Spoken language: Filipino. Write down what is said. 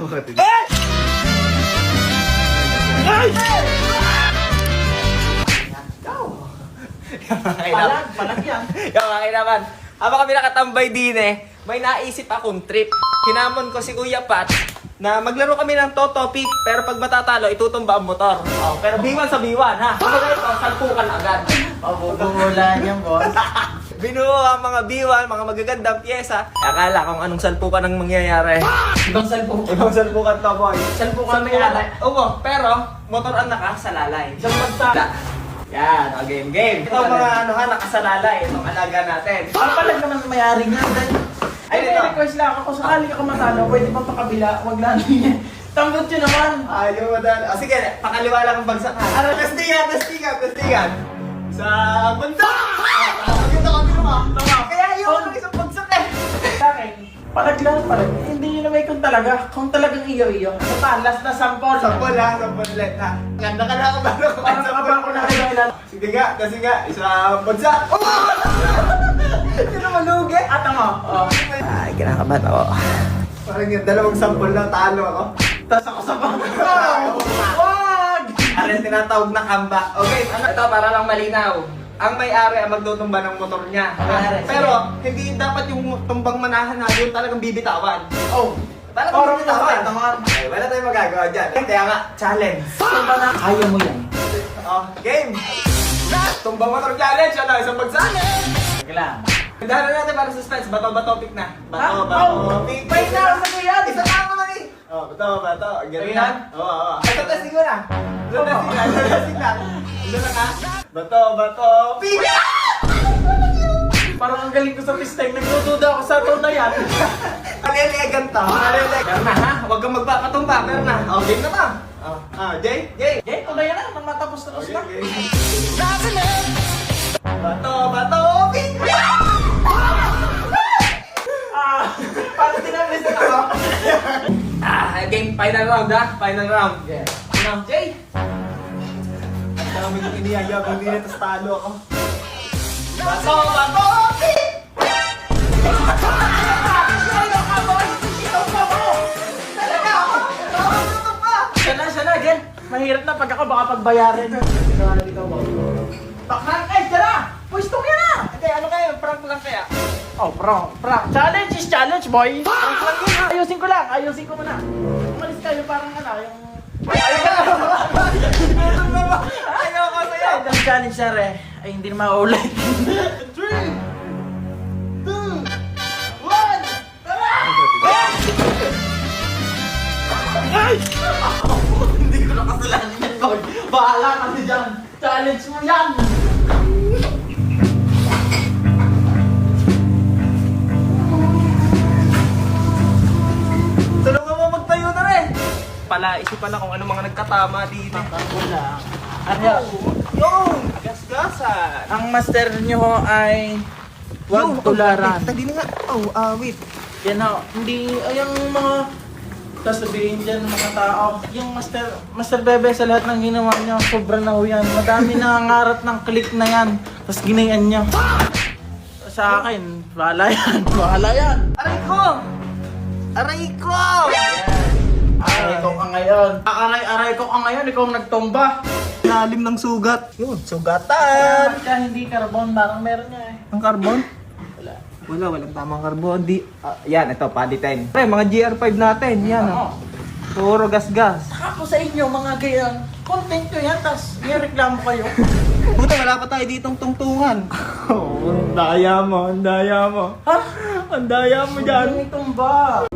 Ay! Ay! Palag yan. Yung mga naman. Habang kami nakatambay din may naisip akong trip. Hinamon ko si Kuya Pat na maglaro kami ng topic pero pag matatalo, itutumba ang motor. Oh, pero biwan sa biwan, ha? Ano na ito? Salpukan agad. Pabubulan yan, boss. Binuo ang mga biwan, mga magagandang pyesa. Akala kung anong salpukan ang mangyayari. Ibang salpukan. Ibang salpukan to, boy. Salpukan may alay. Oo, pero motor ang nakasalalay. Isang bansa. Yan, game. Ito mga ano ha, nakasalalay. Itong alaga natin. Ang palag naman may-ari nga. Ay, Ay, may request lang ako. Sakali ka matalo, pwede pa pakabila. Wag lang niya. Tanggap nyo naman. Ayaw mo dahil. Sige, pakaliwa lang ang bagsak ha. Ano, testingan. Sa banda! Maganda kami naman. Kaya ayaw lang isang bagsak Sa akin, palag. Hindi nyo na may kung talaga. Kung talagang iyo. Sa talas na sampol. Sampol let ha. Ganda ka na ako ba? Parang nakaba ko na kayo ilan. Sige nga, isang bagsak. Hindi na malugi. At mo. Ay, kinakabahan ako. Parang yung dalawang sampol na talo ako. Tapos ako sa bangka. Wag! Ano yung tinatawag na comeback? Okay, ito para lang malinaw. Ang may-ari ang magtutumba ng motor niya. Pero, hindi dapat yung tumbang manahan na yung talagang bibitawan. Oh. Talagang bibitawan. Okay, wala tayong magagawa dyan. Kaya nga, challenge. Tumba na. Kaya mo yan. Oh, game! Tumbang motor challenge! Ano, isang bagsak? Sige lang. Dahil natin para suspense. Bato-bato-pick na. Oh, Bato-bato-pick. final na ko yan. Isa lang naman eh. Oh, bato-bato. Ganun yan? Oo. Ito testing ko na. Ito testing na. Ito na ka. Bato-bato-pick! Parang ang galing ko sa pisteng. Nagdududa ako sa taon na yan. Malelegan to. Pero na ha? Huwag kang magpapatumba. Pero na. Oh, game na to. Jay? Eh, kung na yan na. Nang matapos-tapos na. Bato-bato-pick! Parang tinablis na ako. Game. Final round ha? Final round. Yeah. Ano? Jay? Ang dami yung iniyayabang din ito sa talo ako. Bato-bato-pick! Siya na, Gen. Mahirap na pag ako baka pagbayarin. Baklang, siya na! Pwestong yan na! Hindi, ano kayo? Prank lang kaya? Oh, prank. Challenge is challenge, boy! Prank lang yun, ha? Ayusin ko muna. Umalis kayo parang yung... Ayaw ko sa'yo! Ang challenge na re, ay hindi na maulit. 3, 2, 1, tara! Ay! Hindi ko nakasalanan yan, boy. Bahala kasi dyan. Challenge mo yan! Tulungan mo magtayo na rin! Isip pala kung ano mga nagkatama dito. Wala. Ano? Yung! Gasgasan! Ang master nyo ay... Huwag tularan. Tadi na nga. Wait. Yan o, hindi, yung mga sasabihin dyan ng mga tao, yung Master Bebe sa lahat ng ginawa nyo, sobra na ho yan. Madami nangangarap ng click na yan, tapos ginayan nyo. Sa akin, bahala yan. Aray ko! Aray ko! Aray ko ka ngayon. Aray ko ka ngayon, ikaw ang nagtumba. Lalim ng sugat. Yun, sugatan! Bakit ka hindi carbon, parang meron niya eh. Ang carbon? Wala. Walang tamang carbon. Yan, ito, padi 10. Pre, mga GR5 natin. Yan, puro gas-gas. Saka po sa inyo, mga ganyan, content nyo yan, tapos i-reklamo kayo. Puta, wala pa tayo ditong tungtungan. Ang daya mo. Ha? Ang daya mo dyan. Huwag tumba.